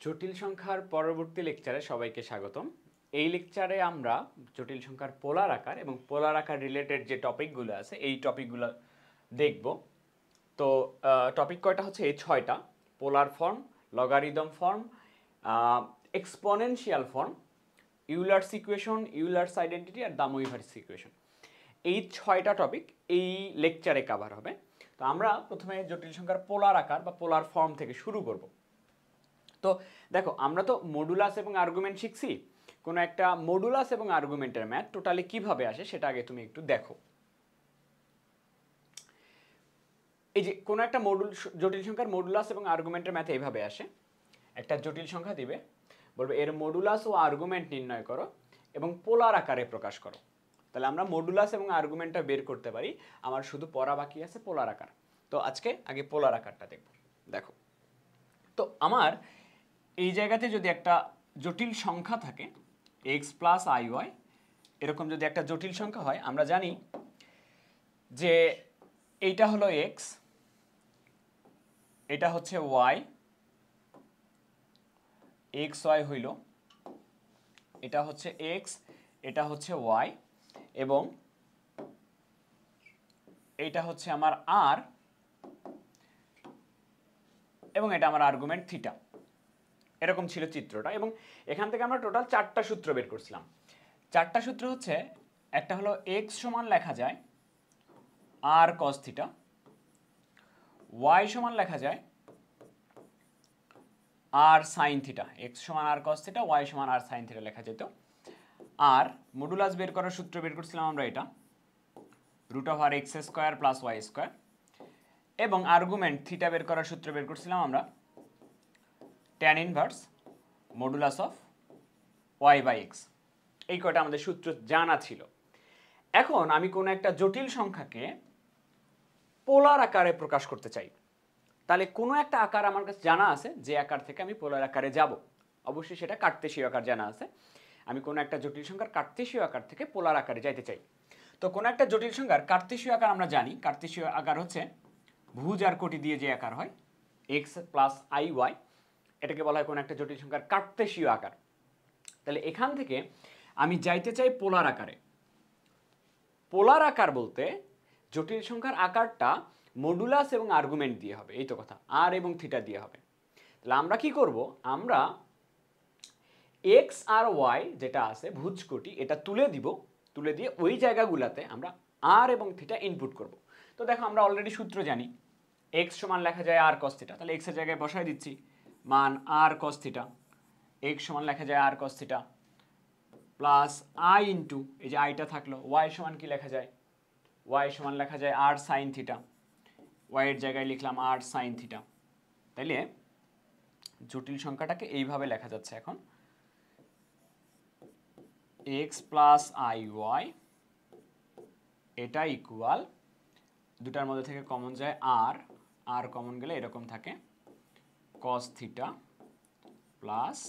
জটিল সংখ্যার পরবর্তী লেকচারে সবাইকে স্বাগতম। এই লেকচারে আমরা জটিল সংখ্যার পোলার আকার এবং পোলার আকার রিলেটেড যে টপিকগুলো আছে এই টপিকগুলো দেখব। তো টপিক কয়টা হচ্ছে এই 6টা: polar form, logarithm form, exponential form, Euler's equation, Euler's identity আর দামোইভার্স ইকুয়েশন। এই 6টা টপিক এই লেকচারে কভার হবে। তো আমরা প্রথমে জটিল সংখ্যার পোলার আকার বা পোলার ফর্ম থেকে শুরু করব। তো দেখো, আমরা তো মডুলাস এবং আর্গুমেন্ট শিখছি। কোনো একটা মডুলাস এবং আর্গুমেন্টের ম্যাথ টোটালি কিভাবে আসে সেটা আগে তুমি একটু দেখো। এই যে কোনো একটা জটিল সংখ্যার মডুলাস এবং আর্গুমেন্টের ম্যাথ এইভাবে আসে। একটা জটিল সংখ্যা দিবে, বলবে এর মডুলাস ও আর্গুমেন্ট নির্ণয় করো এবং পোলার আকারে প্রকাশ করো। তাহলে আমরা মডুলাস এবং আর্গুমেন্টটা বের করতে পারি। আমার শুধু পড়া বাকি আছে পোলার আকার। তো আজকে আগে পোলার আকারটা দেখব। দেখো, তো আমার এই জায়গাতে যদি একটা জটিল সংখ্যা থাকে এক্স প্লাস আই ওয়াই, এরকম যদি একটা জটিল সংখ্যা হয়, আমরা জানি যে এইটা হলো এক্স, এটা হচ্ছে ওয়াই, এক্স ওয়াই হইল, এটা হচ্ছে এক্স, এটা হচ্ছে ওয়াই, এবং এইটা হচ্ছে আমার আর, এবং এটা আমার আর্গুমেন্ট থিটা। এরকম ছিল চিত্রটা। এবং এখান থেকে আমরা টোটাল 4টা সূত্র বের করছিলাম। 4টা সূত্র হচ্ছে, একটা হলো এক্স সমান লেখা যায় আর কস থিটা, ওয়াই সমান লেখা যায় আর সাইন থিটা। এক্স সমান আর কস থিটা, ওয়াই সমান আর সাইন থিটা লেখা যেত। আর মডুলাস বের করার সূত্র বের করছিলাম আমরা এটা, root over x square plus y square. এবং আর্গুমেন্ট থিটা বের করার সূত্র বের করছিলাম আমরা tan inverse modulus of y by x. এই কয়টা আমাদের সূত্র জানা ছিল। এখন আমি কোনো একটা জটিল সংখ্যাকে পোলার আকারে প্রকাশ করতে চাই, তাহলে কোনো একটা আকার আমার কাছে জানা আছে, যে আকার থেকে আমি পোলার আকারে যাব। অবশ্যই সেটা কার্তেশীয় আকার জানা আছে। আমি কোনো একটা জটিল সংখ্যার কার্তেশীয় আকার থেকে পোলার আকারে যাইতে চাই। তো কোনো একটা জটিল সংখ্যার কার্তেশীয় আকার আমরা জানি, কার্তেশীয় আকার হচ্ছে ভুজ আর কোটি দিয়ে যে আকার হয় এক্স প্লাস আই ওয়াই, এটাকে বলা হয় কোনো একটা জটিল সংখ্যার কার্তেশীয় আকার। তাহলে এখান থেকে আমি যাইতে চাই পোলার আকারে। পোলার আকার বলতে জটিল সংখ্যার আকারটা মডুলাস এবং আর্গুমেন্ট দিয়ে হবে, এই তো কথা, আর এবং থিটা দিয়ে হবে। তাহলে আমরা কি করব, আমরা এক্স আর ওয়াই যেটা আছে ভুজকোটি, এটা তুলে দিব। তুলে দিয়ে ওই জায়গাগুলোতে আমরা আর এবং থিটা ইনপুট করব। তো দেখো, আমরা অলরেডি সূত্র জানি, এক্স সমান লেখা যায় আর কস থিটা। তাহলে এক্সের জায়গায় বসাই দিচ্ছি মান আর কস থিটা, এক্স সমান লেখা যায় r cos theta plus i into, এই যে আইটা থাকলো, ওয়াই সমান কি লেখা যায়, ওয়াই সমান লেখা যায় আর সাইন থিটা, ওয়াইয়ের জায়গায় লিখলাম আর সাইন থিটা। তাইলে জটিল সংখ্যাটাকে এইভাবে লেখা যাচ্ছে এখন, এক্স প্লাস আই ওয়াই, এটা ইকুয়াল, দুটার মধ্যে থেকে কমন যায় আর, আর কমন গেলে এরকম থাকে কস theta plus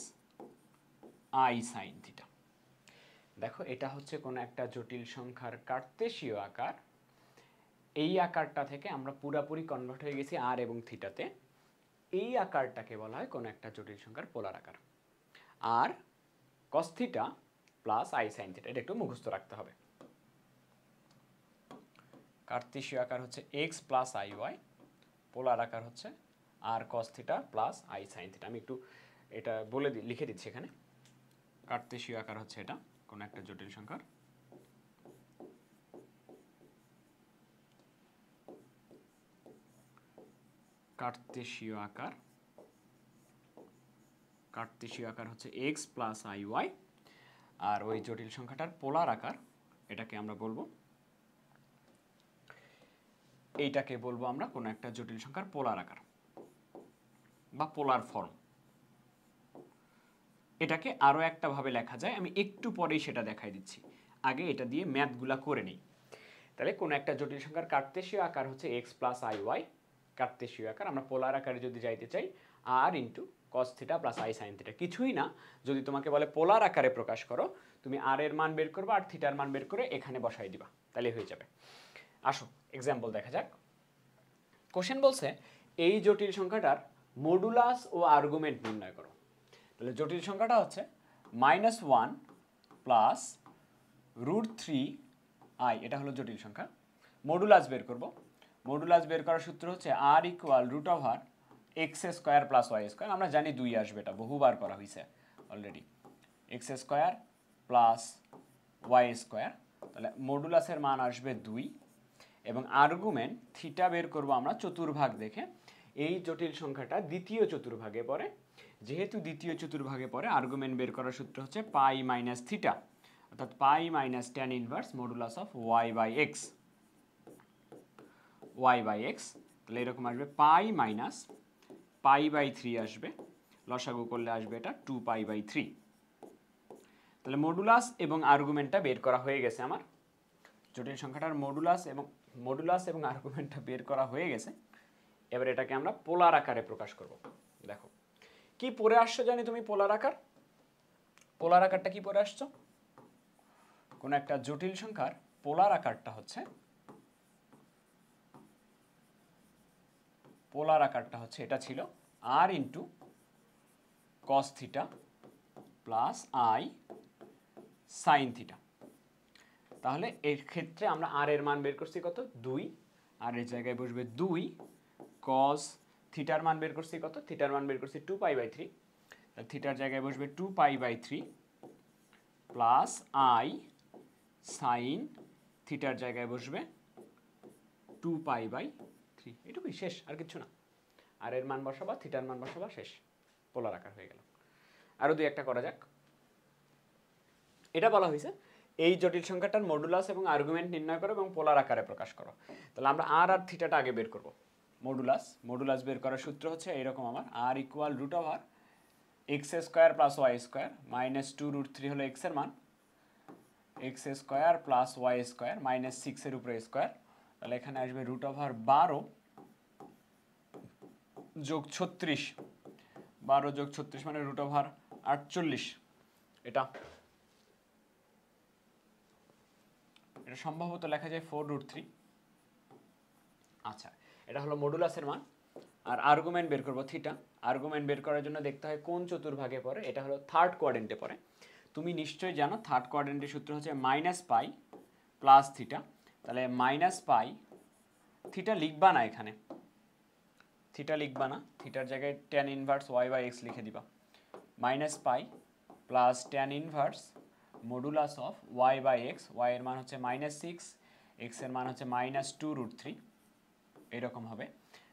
i sine theta. দেখো, এটা হচ্ছে কোনো একটা জটিল সংখ্যার কার্তেশীয় আকার। এই আকারটা থেকে আমরা পুরাপুরি কনভার্ট হয়ে গেছি আর এবং থিটাতে। এই আকারটাকে বলা হয় কোনো একটা জটিল সংখ্যার পোলার আকার। R cos theta plus i sine theta, এটা একটু মুখস্থ রাখতে হবে। কার্তেশীয় আকার হচ্ছে x plus i y, polar আকার হচ্ছে r cos theta plus i sine theta. আমি একটু এটা বলে লিখে দিচ্ছি এখানে। কার্তেশীয় আকার হচ্ছে এটা কোনো একটা জটিল সংখ্যার, কার্তেশীয় আকার, কার্তেশীয় আকার হচ্ছে এক্স প্লাস আই ওয়াই। আর ওই জটিল সংখ্যাটার পোলার আকার, এটাকে আমরা বলবো, এইটাকে বলবো আমরা কোনো একটা জটিল সংখ্যার পোলার আকার বা পোলার ফর্ম। এটাকে আরও একটা ভাবে লেখা যায়, আমি একটু পরেই সেটা দেখাই দিচ্ছি। আগে এটা দিয়ে ম্যাথগুলা করে নিই। তাহলে কোনো একটা জটিল সংখ্যার কার্তেশীয় আকার হচ্ছে এক্স প্লাস আই ওয়াই, কার্তেশীয় আকার। আমরা পোলার আকারে যদি যাইতে চাই, r into cos theta plus i sine theta. কিছুই না, যদি তোমাকে বলে পোলার আকারে প্রকাশ করো, তুমি আর এর মান বের করবে আর থিটার মান বের করে এখানে বসাই দিবা, তাহলে হয়ে যাবে। আসো এক্সাম্পল দেখা যাক। কোশ্চেন বলছে এই জটিল সংখ্যাটার মডুলাস ও আর্গুমেন্ট নির্ণয় করো। তাহলে জটিল সংখ্যাটা হচ্ছে -1 প্লাস √3i, এটা হলো জটিল সংখ্যা। মডুলাস বের করব। মডুলাস বের করার সূত্র হচ্ছে r √x² প্লাস y²। আমরা জানি 2 আসবে, এটা বহুবার করা হয়েছে অলরেডি। x² প্লাস y², তাহলে মডুলাসের মান আসবে 2 এবং আর্গুমেন্ট থিটা বের করব আমরা চতুর্ভাগ দেখে। এই জটিল সংখ্যাটা দ্বিতীয় চতুর্ভাগে পড়ে, যেহেতু দ্বিতীয় চতুর্ভাগে পড়ে আর্গুমেন্ট বের করার সূত্র হচ্ছে পাই মাইনাস থিটা, অর্থাৎ pi minus tan inverse modulus of y by x. তাহলে এরকম আসবে পাই মাইনাস পাই বাই 3 আসবে, লসাগু করলে আসবে এটা 2π/3। তাহলে মডুলাস এবং আর্গুমেন্টটা বের করা হয়ে গেছে আমার। জটিল সংখ্যাটার মডুলাস এবং আর্গুমেন্টটা বের করা হয়ে গেছে। এবার এটাকে আমরা পোলার আকারে প্রকাশ করব। দেখো কি পড়ে আসছো জানি তুমি, পোলার আকার। পোলার আকারটা কি পড়ে আসছো? কোন একটা জটিল সংখ্যার পোলার আকারটা হচ্ছে এটা ছিল r into cos theta plus i sine theta. তাহলে এর ক্ষেত্রে আমরা r এর মান বের করছি কত? 2। আর এর জায়গায় বসবে 2 কস থিটার মান বের করছি কত? থিটার মান বের করছি 2π/3। তাহলে থিটার জায়গায় বসবে 2π/3 প্লাস আই সাইন থিটার জায়গায় বসবে 2π/3। এটুকুই, শেষ, আর কিছু না। আর এর মান বসাবা, থিটার মান বসাবা, শেষ, পোলার আকার হয়ে গেল। আরো দুই একটা করা যাক। এটা বলা হয়েছে এই জটিল সংখ্যাটার মডুলাস এবং আর্গুমেন্ট নির্ণয় করো এবং পোলার আকারে প্রকাশ করো। তাহলে আমরা আর থিটাটা আগে বের করব। মডুলাস বের করার সূত্র হচ্ছে এইরকম আমার, r √x² প্লাস y² -2√3 হলো x এর মান, x² প্লাস y² -6 এর উপরে স্কোয়ার। তাহলে এখানে আসবে √12 যোগ 36, 12 যোগ 36 মানে √48। এটা সম্ভবত লেখা যায় 4√3। আচ্ছা, এটা হলো মডুলাসের মান। আর আর্গুমেন্ট বের করব থিটা। আর্গুমেন্ট বের করার জন্য দেখতে হয় কোন চতুর্ভাগে পড়ে। এটা হলো থার্ড কোয়াড্রেন্টে পড়ে। তুমি নিশ্চয়ই জানো থার্ড কোয়াড্রেন্টের সূত্র হচ্ছে -π প্লাস থিটা। তাহলে -π, থিটা লিখবা না এখানে, থিটা লিখবা না, থিটার জায়গায় ট্যান ইনভার্স y/x লিখে দিবা। -π plus tan inverse modulus of y/x, y এর মান হচ্ছে -6, x এর মান হচ্ছে -2√3, এরকম হবে।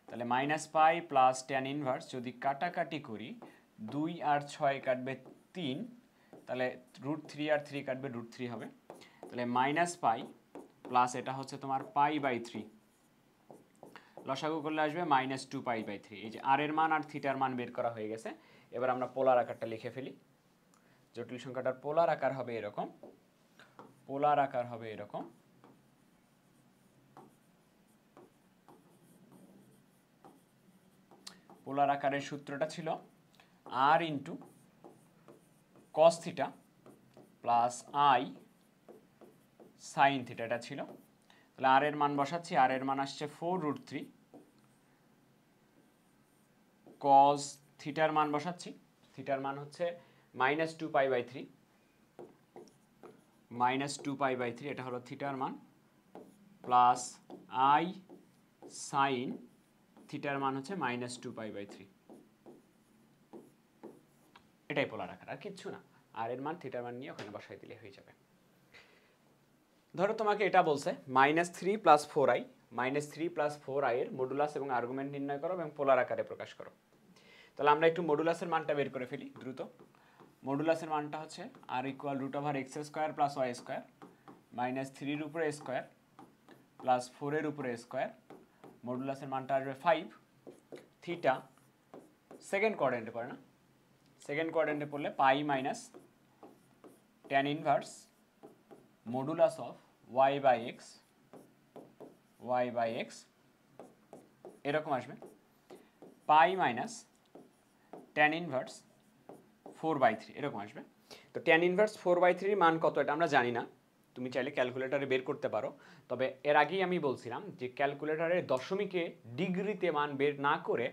তাহলে -π প্লাস ট্যান ইনভার্স, যদি কাটাকাটি করি 2 আর 6 কাটবে 3, তাহলে √3 আর 3 কাটবে √3 হবে। তাহলে -π প্লাস এটা হচ্ছে তোমার π/3, লসাগু করলে আসবে -2π/3। এই যে আর এর মান আর থিটার মান বের করা হয়ে গেছে। এবার আমরা পোলার আকারটা লিখে ফেলি। জটিল সংখ্যাটার পোলার আকার হবে এরকম, পোলার আকারের সূত্রটা ছিল r into cos theta plus i sine theta, এটা ছিল। তাহলে আর এর মান বসাচ্ছি, আর এর মান আসছে 4√3, কস থিটার মান বসাচ্ছি, থিটার মান হচ্ছে -2π/3, এটা হলো থিটার মান, প্লাস আই সাইন থিটার মান হচ্ছে -2π/3। এটাই পোলার আকার, আর কিচ্ছু না। আর এর মান থিটার মান নিয়ে ওখানে বসাই দিলে হয়ে যাবে। ধরো তোমাকে এটা বলছে -3 + 4i, -3 + 4i এর মডুলাস এবং আর্গুমেন্ট নির্ণয় করো এবং পোলার আকারে প্রকাশ করো। তাহলে আমরা একটু মডুলাসের মানটা বের করে ফেলি দ্রুত। মডুলাসের মানটা হচ্ছে r √x² প্লাস y² -3 এর উপরে স্কোয়ার প্লাস 4 এর উপরে স্কোয়ার। মডুলাসের মানটা আসবে 5। থিটা সেকেন্ড কোয়াড্রেন্টে পড়ে না, সেকেন্ড কোয়াড্রেন্টে পড়লে pi minus tan inverse modulus of y/x এরকম আসবে, পাই মাইনাস ট্যান ইনভার্স 4/3 এরকম আসবে। তো ট্যান ইনভার্স 4/3 মান কত এটা আমরা জানি না, তুমি চাইলে ক্যালকুলেটরে বের করতে পারো। তবে এর আগেই আমি বলছিলাম যে ক্যালকুলেটরের দশমিকে ডিগ্রিতে মান বের না করে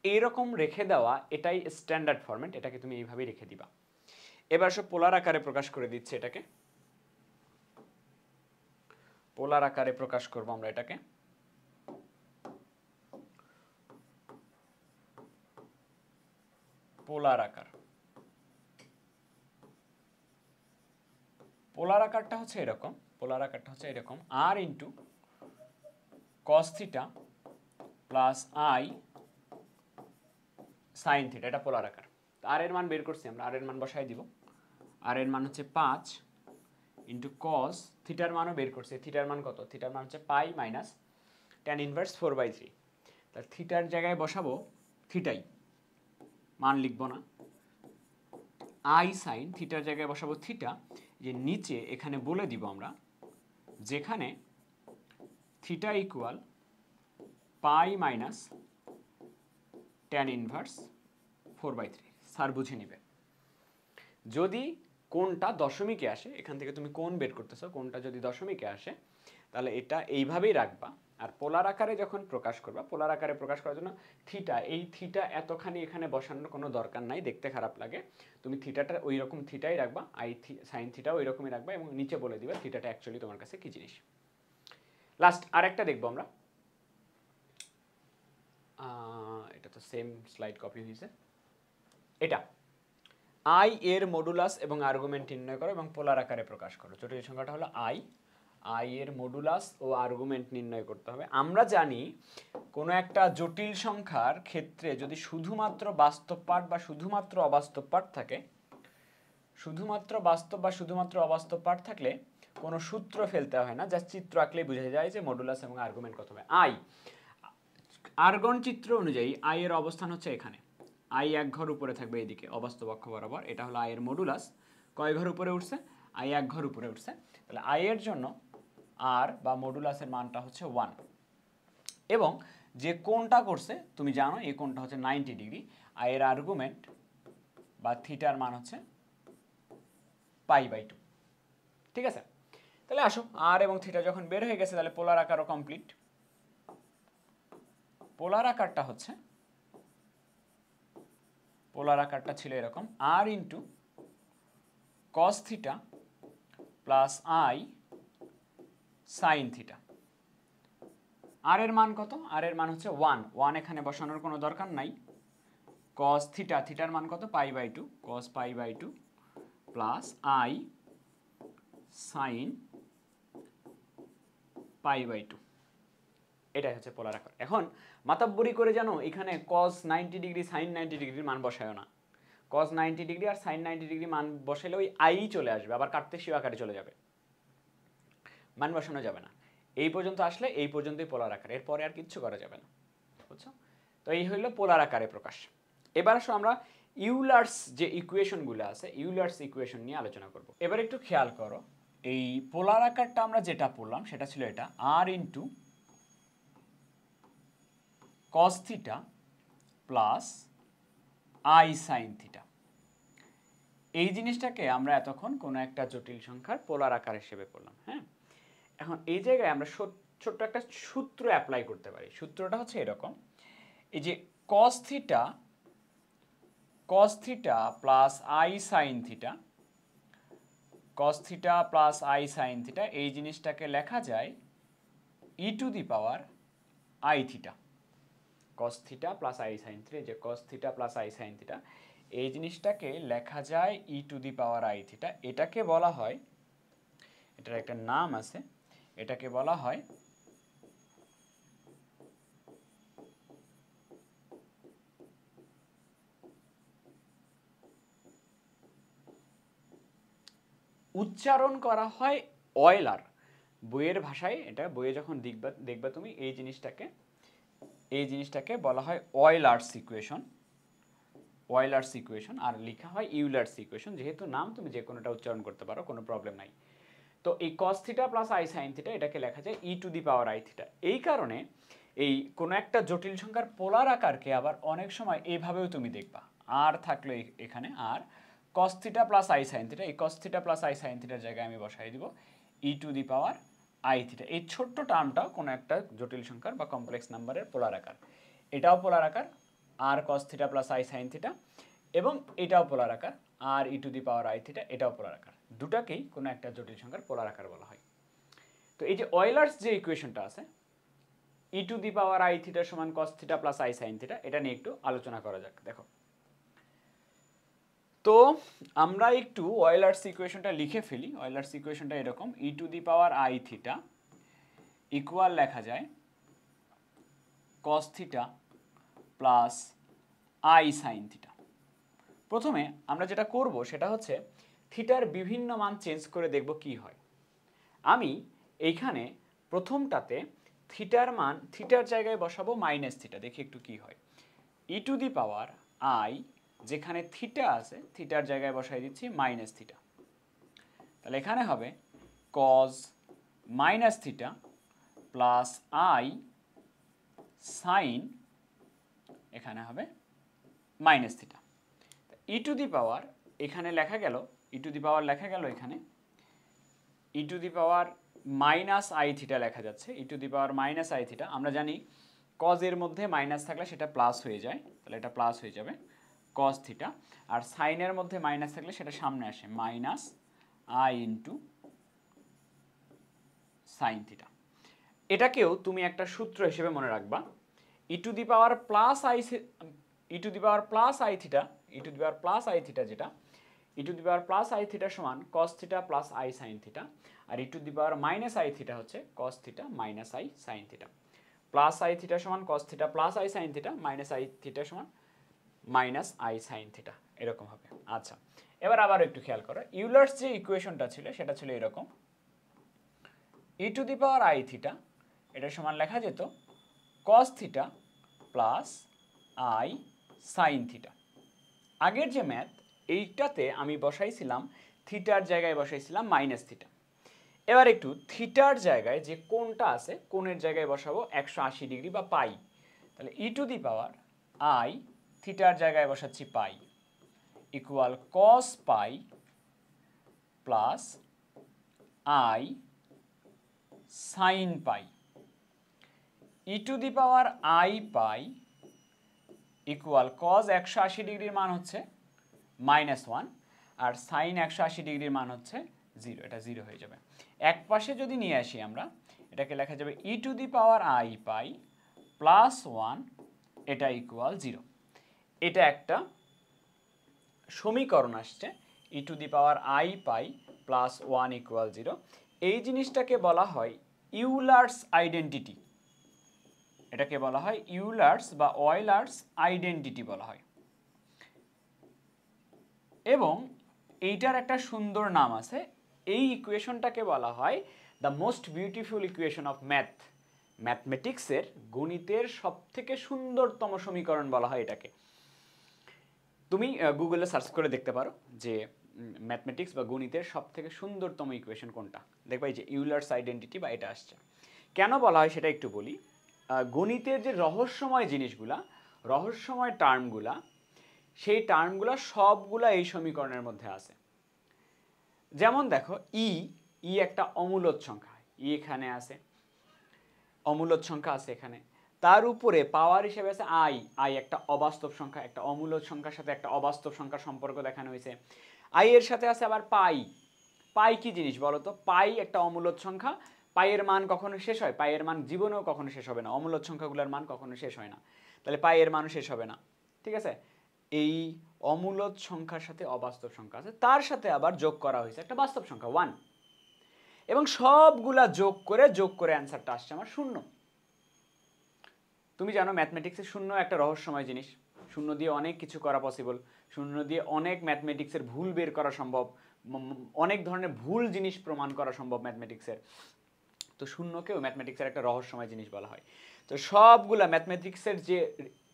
এইরকম রেখে দেওয়া এটাই স্ট্যান্ডার্ড ফরম্যাট, এটাকে তুমি এইভাবেই রেখে দিবা। এবার সব পোলার আকারে প্রকাশ করে দিচ্ছে, এটাকে পোলার আকারে প্রকাশ করব আমরা এটাকে। পোলার আকার, পোলার আকারটা হচ্ছে এরকম, পোলার আকারটা হচ্ছে এরকম r into cos theta plus i sine theta, এটা পোলার আকার। আর এর মান বের করছি আমরা, আর এর মান বসাই দিব। আর এর মান হচ্ছে 5 ইন্টু কস থিটার মানও বের করছি। থিটার মান কত? থিটার মান হচ্ছে পাই মাইনাস ট্যান ইনভার্স 4/3। তাহলে থিটার জায়গায় বসাবো থিটাই, মান লিখবো না। আই সাইন থিটার জায়গায় বসাবো থিটা, যে নিচে এখানে বলে দিব আমরা, যেখানে থিটা ইকুয়াল পাই মাইনাস ট্যান ইনভার্স 4/3। স্যার বুঝে নিবে। যদি কোণটা দশমিকে আসে, এখান থেকে তুমি কোণ বের করতেছো, কোণটা যদি দশমিকে আসে তাহলে এটা এইভাবেই রাখবা। আর পোলার আকারে যখন প্রকাশ করবা, পোলার আকারে প্রকাশ করার জন্য থিটা, এই থিটা এতখানি এখানে বসানোর কোনো দরকার নাই, দেখতে খারাপ লাগে। তুমি থিটাটা ওই রকম থিটাই রাখবা, সাইন থিটা ওই রকমই রাখবা, এবং নিচে বলে দিবা থিটাটা অ্যাকচুয়ালি তোমার কাছে কি জিনিস। লাস্ট আরেকটা দেখবো আমরা, এটা তো সেম স্লাইড কপি হয়েছে। এটা আই এর মডুলাস এবং আর্গুমেন্ট নির্ণয় করো এবং পোলার আকারে প্রকাশ করো। জটিল সংখ্যাটা হলো আই, আই এর মডুলাস ও আর্গুমেন্ট নির্ণয় করতে হবে। আমরা জানি কোনো একটা জটিল সংখ্যার ক্ষেত্রে যদি শুধুমাত্র বাস্তব পার্ট বা শুধুমাত্র অবাস্তব পার্ট থাকে, শুধুমাত্র বাস্তব বা শুধুমাত্র অবাস্তব পার্ট থাকলে কোনো সূত্র ফেলতে হয় না, জাস্ট চিত্র আঁকলেই বোঝা যায় যে মডুলাস এবং আর্গুমেন্ট কত হবে। আই আর্গন চিত্র অনুযায়ী আই এর অবস্থান হচ্ছে এখানে, আই এক ঘর উপরে থাকবে এদিকে অবাস্তব অক্ষ বরাবর, এটা হলো আই এর মডুলাস। কয় ঘর উপরে উঠছে? আই এক ঘর উপরে উঠছে। তাহলে আই এর জন্য আর বা মডুলাসের মানটা হচ্ছে 1, এবং যে কোণটা করছে তুমি জানো এই কোণটা হচ্ছে 90 ডিগ্রি। আই এর আর্গুমেন্ট বা থিটার মান হচ্ছে পাই/2। ঠিক আছে, তাহলে আসো আর এবং থিটা যখন বের হয়ে গেছে তাহলে পোলার আকারও কমপ্লিট। পোলার আকারটা হচ্ছে, পোলার আকারটা ছিল এরকম, r into cos theta plus i sine theta. R এর মান কত? আর এর মান হচ্ছে 1 এখানে বসানোর কোনো দরকার নাই। কস থিটা, থিটার মান কত? পাই/2, কস পাই/2 প্লাস আই সাইন পাই/2। এটাই হচ্ছে পোলার আকার। এখন মাতাব্বরি করে জানো এখানে কস 90 ডিগ্রি সাইন 90 ডিগ্রির মান বসায় না। কস 90 ডিগ্রি আর সাইন 90 ডিগ্রি মান বসাইলে ওই আই চলে আসবে, আবার কার্তেশীয় আকারে চলে যাবে, মান বসানো যাবে না। এই পর্যন্ত আসলে এই পর্যন্তই পোলার আকার, এরপরে আর কিচ্ছু করা যাবে না। বুঝছো? তো এই হইল পোলার আকারে প্রকাশ। এবার আসো আমরা ইউলার্স যে ইকুয়েশনগুলো আছে, ইউলার্স ইকুয়েশন নিয়ে আলোচনা করব। এবার একটু খেয়াল করো, এই পোলার আকারটা আমরা যেটা পড়লাম সেটা ছিল এটা, r into cos theta plus i sine theta. এই জিনিসটাকে আমরা এতক্ষণ কোনো একটা জটিল সংখ্যার পোলার আকার হিসেবে পড়লাম। হ্যাঁ, এখন এই জায়গায় আমরা ছোট্ট একটা সূত্র অ্যাপ্লাই করতে পারি। সূত্রটা হচ্ছে এরকম, এই যে cos theta plus i sine theta, cos theta plus i sine theta, এই জিনিসটাকে লেখা যায় e to the power i theta. Cos theta plus i sine theta, যে cos theta plus i sine theta, এই জিনিসটাকে লেখা যায় e to the power i theta. এটাকে বলা হয়, এটার একটা নাম আছে, এটাকে বলা হয় উচ্চারণ করা হয় অয়েলার। বইয়ের ভাষায় এটা, বইয়ে যখন দেখবা তুমি এই জিনিসটাকে বলা হয় অয়েলার্স ইকুয়েশন, অয়েলার্স ইকুয়েশন, আর লেখা হয় ইউলার্স ইকুয়েশন। যেহেতু নাম, তুমি যে কোনোটা উচ্চারণ করতে পারো, কোনো প্রবলেম নাই। তো এই cos theta plus i sine theta, এটাকে লেখা যায় e to the power i theta. এই কারণে এই কোনো একটা জটিল সংখ্যার পোলার আকারকে আবার অনেক সময় এইভাবেও তুমি দেখবা, আর থাকলো এখানে r cos theta plus i sine theta, এই cos theta plus i sine থিটার জায়গায় আমি বসাই দিব e to the power i theta. এই ছোট্ট টার্মটাও কোনো একটা জটিল সংখ্যার বা কমপ্লেক্স নাম্বারের পোলার আকার, এটাও পোলার আকার, r cos theta plus i sine theta, এবং এটাও পোলার আকার, r e to the power i theta এটাও পোলার আকার। দুটাকেই কোনো একটা জটিল সংখ্যার পোলার আকার বলা হয়। তো এই যে অয়েলার্স যে ইকুয়েশনটা আছে e to the power i theta সমান cos theta plus i sine theta, এটা নিয়ে একটু আলোচনা করা যাক। দেখো, তো আমরা একটু অয়েলার্স ইকুয়েশনটা লিখে ফেলি। অয়েলার্স ইকুয়েশনটা এরকম, e to the power i theta equal লেখা যায় cos theta plus i sine theta. প্রথমে আমরা যেটা করব সেটা হচ্ছে থিটার বিভিন্ন মান চেঞ্জ করে দেখব কি হয়। আমি এইখানে প্রথমটাতে থিটার মান থিটার জায়গায় বসাবো মাইনাস থিটা, দেখি একটু কি হয়। ই টু দি পাওয়ার আই, যেখানে থিটা আছে থিটার জায়গায় বসাই দিচ্ছি মাইনাস থিটা, তাহলে এখানে হবে cos minus theta plus i sine, এখানে হবে minus theta. E to the power এখানে লেখা গেল, ই টু দি পাওয়ার লেখা গেল এখানে e to the power minus i theta লেখা যাচ্ছে, e to the power minus i theta. আমরা জানি কজের মধ্যে মাইনাস থাকলে সেটা প্লাস হয়ে যায়, তাহলে এটা প্লাস হয়ে যাবে কস থিটা, আর সাইনের মধ্যে মাইনাস থাকলে সেটা সামনে আসে minus i into sine theta. এটাকেও তুমি একটা সূত্র হিসেবে মনে রাখবা, e to the power plus i, e to the power plus i theta, e to the power plus i theta যেটা, e to the power plus i theta সমান cos theta plus i sine theta, আর e to the power minus i theta হচ্ছে cos theta minus i sine theta. Plus i theta সমান cos theta plus i sine theta, minus i theta সমান minus i sine theta, এরকম হবে। আচ্ছা, এবার আবার একটু খেয়াল করো, ইউলার্স যে ইকুয়েশনটা ছিল সেটা ছিল এরকম, e to the power i theta এটা সমান লেখা যেত cos theta plus i sine theta. আগের যে ম্যাথ এইটাতে আমি বসাইছিলাম থিটার জায়গায় বসাইছিলাম মাইনাস থিটা। এবার একটু থিটার জায়গায় যে কোণটা আছে কোণের জায়গায় বসাবো 180 ডিগ্রি বা পাই, তাহলে ই টু দি পাওয়ার আই থিটার জায়গায় বসাচ্ছি pi equal cos pi plus i sine pi, e to the power i pi equal cos 180 ডিগ্রির মান হচ্ছে -1 আর সাইন 180 ডিগ্রির মান হচ্ছে 0, এটা 0 হয়ে যাবে। এক পাশে যদি নিয়ে আসি আমরা, এটাকে লেখা যাবে e to the power i pi plus 1, এটা ইকুয়াল 0। এটা একটা সমীকরণ আসছে, e to the power i pi plus 1 equal 0। এই জিনিসটাকে বলা হয় ইউলার্স আইডেন্টিটি, এটাকে বলা হয় ইউলার্স বা অয়েলার্স আইডেন্টিটি বলা হয়। এবং এইটার একটা সুন্দর নাম আছে, এই ইকুয়েশনটাকে বলা হয় the most beautiful equation of math, ম্যাথমেটিক্সের গণিতের সবথেকে সুন্দরতম সমীকরণ বলা হয় এটাকে। তুমি গুগলে সার্চ করে দেখতে পারো যে ম্যাথমেটিক্স বা গণিতের সবথেকে সুন্দরতম ইকুয়েশন কোনটা, দেখবা এই যে ইউলার্স আইডেন্টিটি বা এটা আসছে। কেন বলা হয় সেটা একটু বলি। গণিতের যে রহস্যময় জিনিসগুলা, রহস্যময় টার্মগুলা, সেই টার্মগুলা সবগুলা এই সমীকরণের মধ্যে আছে। যেমন দেখো ই একটা অমূলদ সংখ্যা, এখানে আছে, অমূলদ সংখ্যা আছে এখানে, তার উপরে পাওয়ার হিসেবে আছে আই একটা অবাস্তব সংখ্যা, একটা অমূলদ সংখ্যার সাথে একটা অবাস্তব সংখ্যার সম্পর্ক দেখানো হয়েছে। আই এর সাথে আছে আবার পাই কি জিনিস বলো তো? পাই একটা অমূলদ সংখ্যা, পাইয়ের মান কখনো শেষ হয়? পাইয়ের মান জীবনেও কখনো শেষ হবে না, অমূলদ সংখ্যাগুলোর মান কখনো শেষ হয় না, তাহলে পাইয়ের মানও শেষ হবে না, ঠিক আছে। এই অমূলদ সংখ্যার সাথে অবাস্তব সংখ্যা আছে, তার সাথে আবার যোগ করা হয়েছে একটা বাস্তব সংখ্যা 1, এবং সবগুলা যোগ করে অ্যান্সারটা আসছে আমার 0। তুমি জানো ম্যাথমেটিক্সের শূন্য একটা রহস্যময় জিনিস, শূন্য দিয়ে অনেক কিছু করা পসিবল, শূন্য দিয়ে অনেক ম্যাথমেটিক্সের ভুল বের করা সম্ভব, অনেক ধরনের ভুল জিনিস প্রমাণ করা সম্ভব ম্যাথমেটিক্সের। তো শূন্যকেও ম্যাথমেটিক্সের একটা রহস্যময় জিনিস বলা হয়। তো সবগুলা ম্যাথমেটিক্সের যে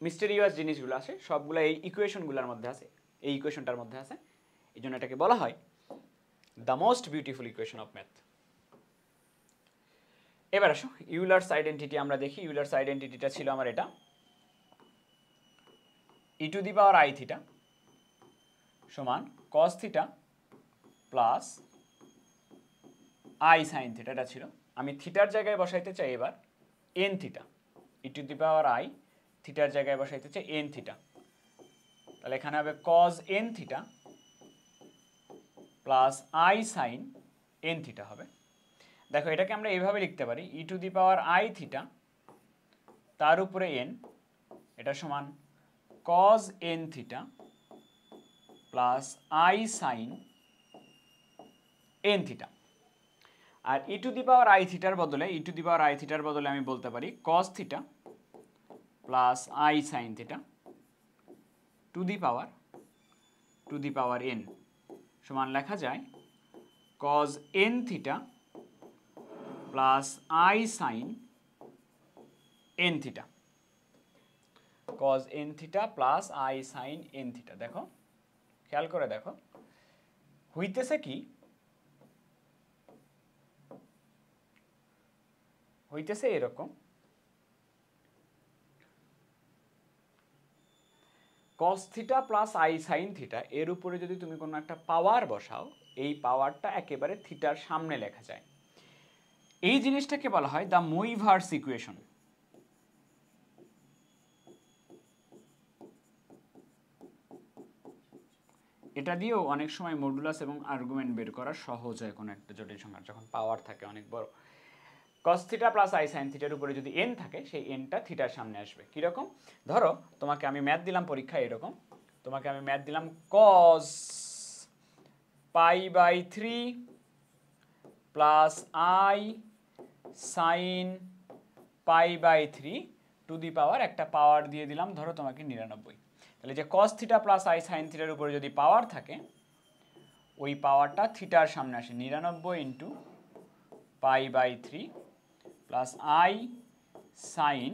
মিস্টেরিয়াস জিনিসগুলো আছে সবগুলো এই ইকুয়েশনগুলোর মধ্যে আছে, এই ইকুয়েশনটার মধ্যে আছে, এই জন্য এটাকে বলা হয় the most beautiful equation of math. এবার আসো ইউলার্স আইডেন্টিটি আমরা দেখি। ইউলার্স আইডেন্টিটিটা ছিল আমার এটা, e to the power i theta সমান cos theta plus i sine theta, এটা ছিল। আমি থিটার জায়গায় বসাইতে চাই এবার n theta, e to the power i থিটার জায়গায় বসাইতে চাই এন থিটা, তাহলে এখানে হবে cos n theta plus i sin n theta হবে। দেখো এটাকে আমরা এইভাবে লিখতে পারি e to the power i theta তার উপরে n, এটা সমান cos n theta plus i sin n theta. আর e to the power i থিটার বদলে আমি বলতে পারি cos theta plus i sin theta to the power n সমান লেখা যায় cos n theta plus i sin n theta. cos n theta plus i sin n theta. দেখো খেয়াল করে দেখো হইতেছে কি, হইতেছে এরকম cos theta plus i sin theta এর উপরে যদি তুমি কোনো একটা পাওয়ার বসাও, এই পাওয়ারটা একেবারে থিটার সামনে লেখা যায়। এই জিনিসটাকে বলা হয় দ্য মুইভার্স ইকুয়েশন। এটা দিয়েও অনেক সময় মডুলাস এবং আর্গুমেন্ট বের করা সহজ হয় কোনো একটা জটিল সংখ্যার, যখন পাওয়ার থাকে অনেক বড়। cos theta plus i sin থিটার উপরে যদি n থাকে, সেই nটা থিটার সামনে আসবে। কিরকম? ধরো তোমাকে আমি ম্যাথ দিলাম পরীক্ষায় এরকম, তোমাকে আমি ম্যাথ দিলাম cos π/3 plus i sin π/3 to the power একটা পাওয়ার দিয়ে দিলাম ধরো তোমাকে 99। তাহলে যে cos theta plus i sin থিটার উপরে যদি পাওয়ার থাকে, ওই পাওয়ারটা থিটার সামনে আসে 99 into π/3 plus i sin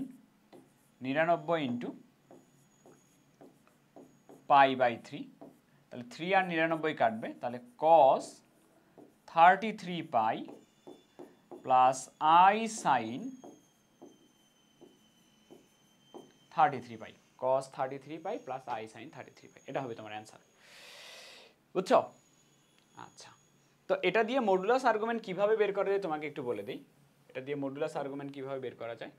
99 into π/3। তাহলে 3 আর 99 কাটবে, তাহলে cos 33π plus i sin 33π, cos 33π plus i sin 33π, এটা হবে তোমার অ্যান্সার। বুঝছো? আচ্ছা, তো এটা দিয়ে মডুলাস আর্গুমেন্ট কিভাবে বের করা যায় তোমাকে একটু বলে দিই। এটা দিয়ে মডুলাস আর্গুমেন্ট কিভাবে বের করা যায়,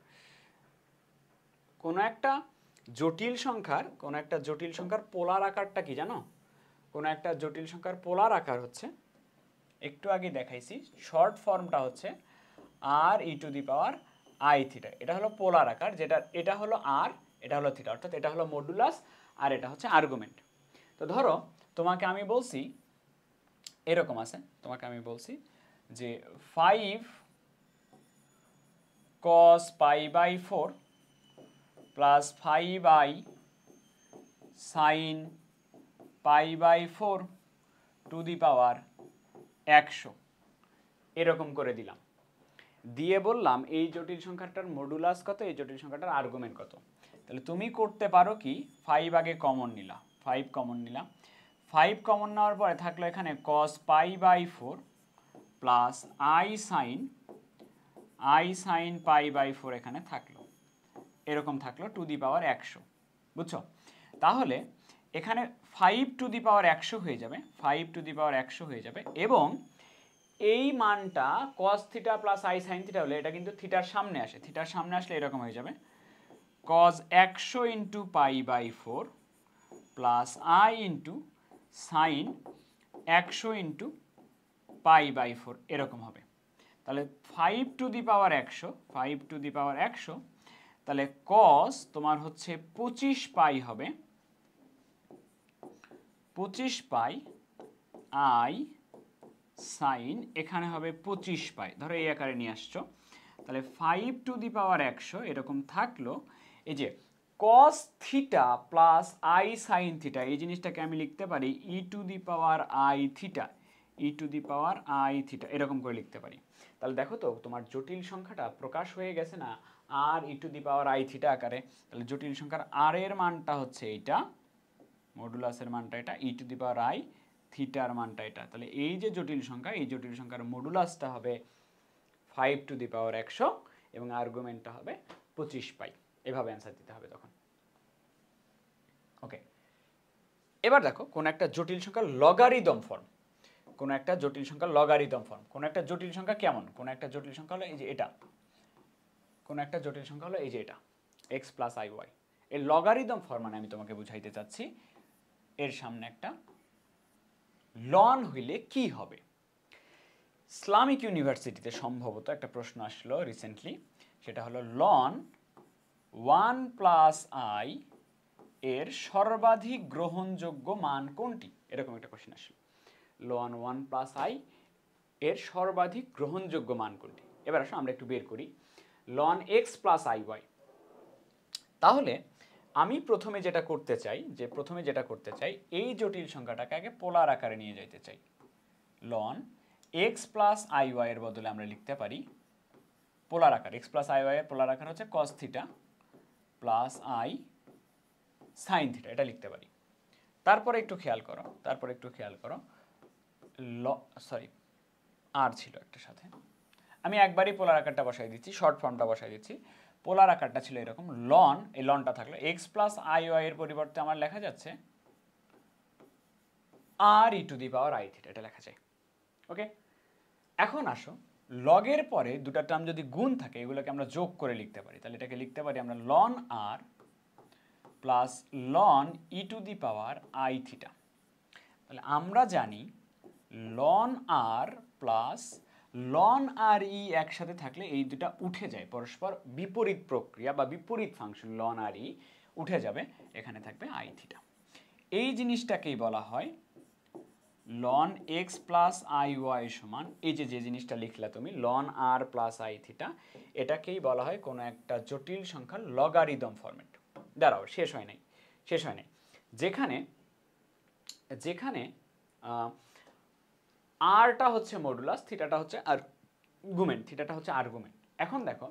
কোনো একটা জটিল সংখ্যার পোলার আকারটা কি জানো? কোনো একটা জটিল সংখ্যার পোলার আকার হচ্ছে, একটু আগে দেখাইছি, শর্ট ফর্মটা হচ্ছে r e to the power i theta. এটা হলো পোলার আকার, যেটা এটা হলো আর, এটা হলো থিটা, অর্থাৎ এটা হলো মডুলাস আর এটা হচ্ছে আর্গুমেন্ট। তো ধরো তোমাকে আমি বলছি এরকম আছে, তোমাকে আমি বলছি যে 5 cos π/4 plus 5i sin π/4 to the power 100 এরকম করে দিলাম, দিয়ে বললাম এই জটিল সংখ্যাটার মডুলাস কত, এই জটিল সংখ্যাটার আর্গুমেন্ট কত। তাহলে তুমি করতে পারো কি, 5 আগে কমন নিলাম, 5 কমন নিলাম, 5 কমন নেওয়ার পরে থাকলো এখানে cos π/4 প্লাস i sin π/4 এখানে থাকলো, এরকম থাকলো টু দি পাওয়ার 100। বুঝছো? তাহলে এখানে 5 টু দি পাওয়ার 100 হয়ে যাবে, 5 টু দি পাওয়ার 100 হয়ে যাবে, এবং এই মানটা cos theta plus i sin theta হলে এটা কিন্তু থিটার সামনে আসে, থিটার সামনে আসলে এরকম হয়ে যাবে cos 100 into π/4 plus i into sin 100 into π/4 এরকম হবে। তাহলে 5 two the power 100, 5 two the power 100, তাহলে cos তোমার হচ্ছে 25 পাই হবে, 25 পাই i sin এখানে হবে 25 পাই, ধরো এই আকারে নিয়ে আসছো। তাহলে 5 টু দি পাওয়ার 100 এরকম থাকলো। এই যে cos theta plus i sin theta, এই জিনিসটাকে আমি লিখতে পারি e to the power i theta, e to the power i theta এরকম করে লিখতে পারি। তাহলে দেখো তো তোমার জটিল সংখ্যাটা প্রকাশ হয়ে গেছে না r e to the power i theta আকারে। তাহলে জটিল সংখ্যার r এর মানটা হচ্ছে এইটা, মডুলাসের মানটা এটা, e to the power i থিটার মানটা এটা। তাহলে এই যে জটিল সংখ্যা, এই জটিল সংখ্যার মডুলাসটা হবে 5 টু দি পাওয়ার 100 এবং আর্গুমেন্টটা হবে 25 পাই। এভাবে অ্যান্সার দিতে হবে তখন। ওকে, এবার দেখো কোন একটা জটিল সংখ্যার লগারিদম ফর্ম, কোন একটা জটিল সংখ্যার লগারিদম ফর্ম, কোন একটা জটিল সংখ্যা কেমন, কোন একটা জটিল সংখ্যা হলো এই যে এটা, কোন একটা জটিল সংখ্যা হলো এই যে এটা x প্লাস iy, এর লগারিদম ফর্ম মানে আমি তোমাকে বুঝাইতে চাচ্ছি এর সামনে একটা লন হইলে কি হবে? ইসলামিক ইউনিভার্সিটিতে সম্ভবত একটা প্রশ্ন আসলো রিসেন্টলি, সেটা হলো লন 1 প্লাস আই এর সর্বাধিক গ্রহণযোগ্য মান কোনটি? এরকম একটা কোশ্চেন আসলো। লন 1 প্লাস আই এর সর্বাধিক গ্রহণযোগ্য মান কোনটি? এবার আসো আমরা একটু বের করি ln x plus i y. তাহলে আমি প্রথমে যেটা করতে চাই এই জটিল সংখ্যাটাকে আগে পোলার আকারে নিয়ে যেতে চাই। Ln x plus i y এর বদলে আমরা লিখতে পারি পোলার আকার। এক্স প্লাস আই ওয়াই এর পোলার আকার হচ্ছে cos theta plus i sine theta, এটা লিখতে পারি। তারপরে একটু খেয়াল করো সরি আর ছিল একটা সাথে, আমি একবারই পোলার আকারটা বসাই দিচ্ছি, শর্ট ফর্মটা বসাই দিচ্ছি। পোলার আকারটা ছিল এরকম, লন, এই লনটা থাকলো এক্স প্লাস আই ওয়াই এর পরিবর্তে আমার লেখা যাচ্ছে r e to the power i theta, এটা লেখা যায়। ওকে, এখন আসো লগের পরে দুটা টার্ম যদি গুণ থাকে এগুলোকে আমরা যোগ করে লিখতে পারি। তাহলে এটাকে লিখতে পারি আমরা ln r plus ln e to the power i theta. তাহলে আমরা জানি লন আর প্লাস লন আর ই একসাথে থাকলে এই দুটা উঠে যায়, পরস্পর বিপরীত প্রক্রিয়া বা বিপরীত ফাংশন, লন আর ই উঠে যাবে, এখানে থাকবে আই থিটা। এই জিনিসটাকেই বলা হয় ln x plus i y সমান, এই যে জিনিসটা লিখলা তুমি ln r plus i theta, এটাকেই বলা হয় কোনো একটা জটিল সংখ্যার লগারিদম ফরম্যাট। দাঁড়াও, শেষ হয় নাই। যেখানে যেখানে আরটা হচ্ছে মডুলাস, থিটাটা হচ্ছে আর্গুমেন্ট। এখন দেখো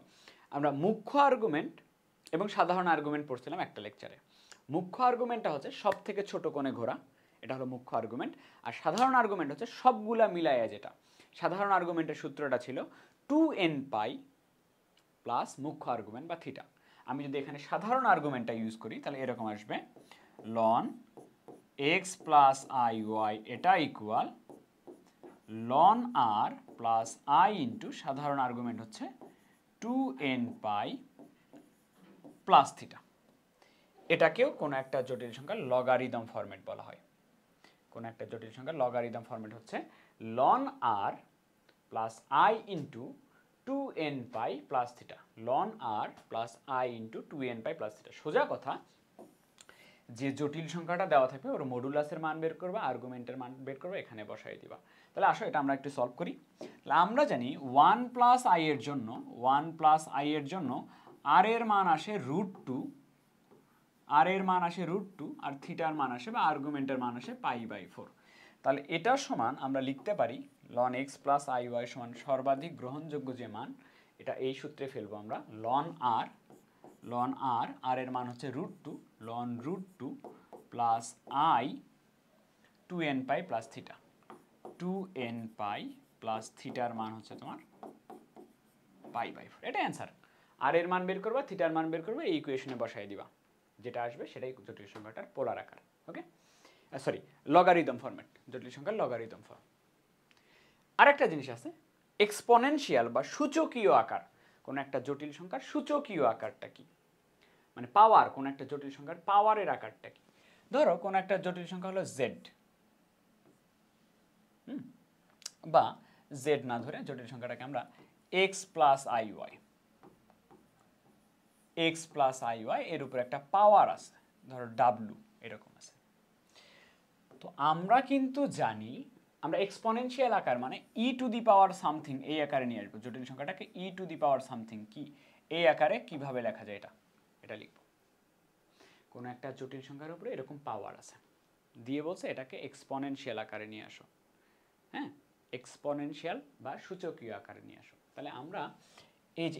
আমরা মুখ্য আর্গুমেন্ট এবং সাধারণ আর্গুমেন্ট পড়ছিলাম একটা লেকচারে। মুখ্য আর্গুমেন্টটা হচ্ছে সব থেকে ছোট কোণে ঘোরা, এটা হলো মুখ্য আর্গুমেন্ট। আর সাধারণ আর্গুমেন্ট হচ্ছে সবগুলা মিলাইয়া যেটা। সাধারণ আর্গুমেন্টের সূত্রটা ছিল 2n পাই প্লাস মুখ্য আর্গুমেন্ট বা থিটা। আমি যদি এখানে সাধারণ আর্গুমেন্টটা ইউজ করি তাহলে এরকম আসবে ln x plus i y এটা equal ln r plus i into সাধারণ আর্গুমেন্ট হচ্ছে 2n পাই প্লাস থিটা। এটাকেও কোনো একটা জটিল সংখ্যার লগারিদম ফরম্যাট বলা হয়। কোনো একটা জটিল সংখ্যার লগারিদম ফরম্যাট হচ্ছে ln r plus i into 2n pi plus theta. Ln r plus i into 2n pi plus theta. সোজা কথা, যে জটিল সংখ্যাটা দেওয়া থাকবে ওর মডুলাসের মান বের করবে, আর্গুমেন্টের মান বের করবে, এখানে বসাই দিবা। তাহলে আসো এটা আমরা একটু সলভ করি। তাহলে আমরা জানি 1 প্লাস আই এর জন্য আর এর মান আসে √2, আর থিটার মান আসে বা আর্গুমেন্টের মান আসে π/4। তাহলে এটার সমান আমরা লিখতে পারি ln x plus i y সমান সর্বাধিক গ্রহণযোগ্য যে মান, এটা এই সূত্রে ফেলবো আমরা লন আর এর মান হচ্ছে √2, ln √2 plus i 2n pi plus theta, 2n pi plus থিটার মান হচ্ছে তোমার π/4। এটা অ্যান্সার। আর এর মান বের করবা, থিটার মান বের করবে, এই ইকুয়েশনে বসাই দিবা, যেটা আসবে সেটাই জটিল সংখ্যাটার পোলার আকার। ওকে, সরি লগারিদম ফরম্যাট, জটিল সংখ্যার লগারিদম ফর্ম। আরেকটা জিনিস আছে এক্সপোনেনশিয়াল বা সূচকীয় আকার। কোন একটা জটিল সংখ্যার সূচকীয় আকারটা কি, মানে পাওয়ার, কোন একটা জটিল সংখ্যার পাওয়ারের আকারটা কি। ধরো কোন একটা জটিল সংখ্যা হলো z, বা z না ধরে জটিল সংখ্যাটাকে আমরা x প্লাস আই ওয়াই, এর উপর একটা পাওয়ার আছে, ধরো w এরকম আছে। তো আমরা কিন্তু জানি আমরা এক্সপোনেনশিয়াল আকার মানে ই টু দি পাওয়ার সামথিং এই আকারে নিয়ে আসবো। জটিল সংখ্যাটাকে ই টু দি পাওয়ার সামথিং কি এই আকারে কিভাবে লেখা যায় এটা লিখব। কোন একটা জটিল সংখ্যার উপরে এরকম পাওয়ার আছে, দিয়ে বলছে এটাকে এক্সপোনেনশিয়াল আকারে নিয়ে আসো। হ্যাঁ, এক্সপোনেনশিয়াল বা সূচকীয় আকারে নিয়ে আসো। তাহলে আমরা এই যে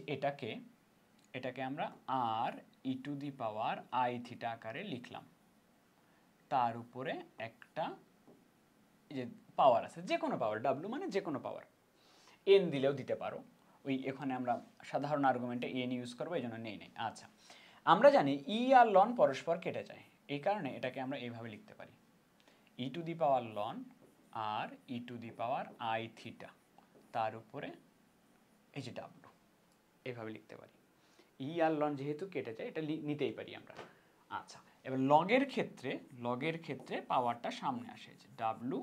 এটাকে আমরা r e to the power i theta আকারে লিখলাম, তার উপরে একটা যে পাওয়ার আছে, যে কোনো পাওয়ার, ডাব্লু মানে যে কোনো পাওয়ার, এন দিলেও দিতে পারো। ওই এখানে আমরা সাধারণ আর্গুমেন্টে এন ইউজ করবো, এই জন্য নেই। আচ্ছা, আমরা জানি ই আর লন পরস্পর কেটে যায়, এই কারণে এটাকে আমরা এইভাবে লিখতে পারি e to the power ln R e to the power i theta, তার উপরে এই যে ডাব্লু, এইভাবে লিখতে পারি। ই আর লন যেহেতু কেটে যায় এটা নিতেই পারি আমরা। আচ্ছা, এবার লগের ক্ষেত্রে পাওয়ারটা সামনে আসে, যে ডাব্লু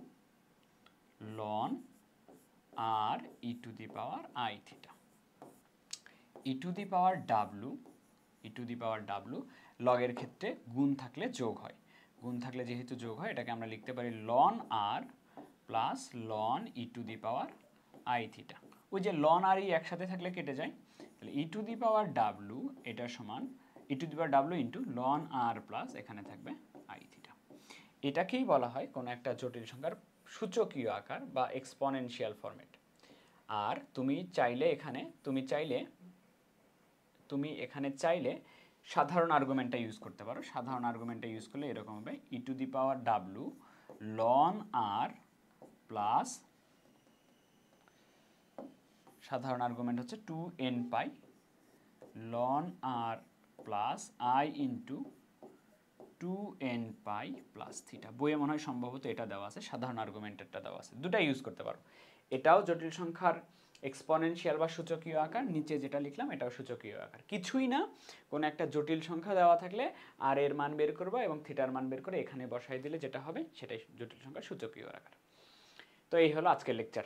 ln R e to the power i theta. E to the power ডাব্লু লগের ক্ষেত্রে গুণ থাকলে যোগ হয়, গুণ থাকলে যেহেতু যোগ হয় এটাকে আমরা লিখতে পারি ln r plus ln e to the power i theta. ওই যে লন আর ই একসাথে থাকলে কেটে যায়, তাহলে ই টু দি পাওয়ার ডাব্লু এটা সমান ই টু দি পাওয়ার ডাব্লু ইন্টু লন আর প্লাস এখানে থাকবে আই থিটা। এটাকেই বলা হয় কোনো একটা জটিল সংখ্যার সূচকীয় আকার বা এক্সপোনেনশিয়াল ফরম্যাট। আর তুমি চাইলে সাধারণ আর্গুমেন্টটা ইউজ করতে পারো। সাধারণ আর্গুমেন্টটা ইউজ করলে এরকম হবে ই টু দি পাওয়ার ডাব্লু লন আর প্লাস, সাধারণ আর্গুমেন্ট হচ্ছে 2n pi ln r plus i into 2n pi plus theta. বইয়ে মনে হয় সম্ভবত এটা দেওয়া আছে, সাধারণ আর্গুমেন্টেরটা দেওয়া আছে, দুটাই ইউজ করতে পারো। এটাও জটিল সংখ্যার এক্সপোনেনশিয়াল বা সূচকীয় আকার, নিচে যেটা লিখলাম এটাও সূচকীয় আকার। কিছুই না, কোনো একটা জটিল সংখ্যা দেওয়া থাকলে আর এর মান বের করবা এবং থিটার মান বের করে এখানে বসাই দিলে যেটা হবে সেটাই জটিল সংখ্যার সূচকীয় আকার। তো এই হলো আজকের লেকচার।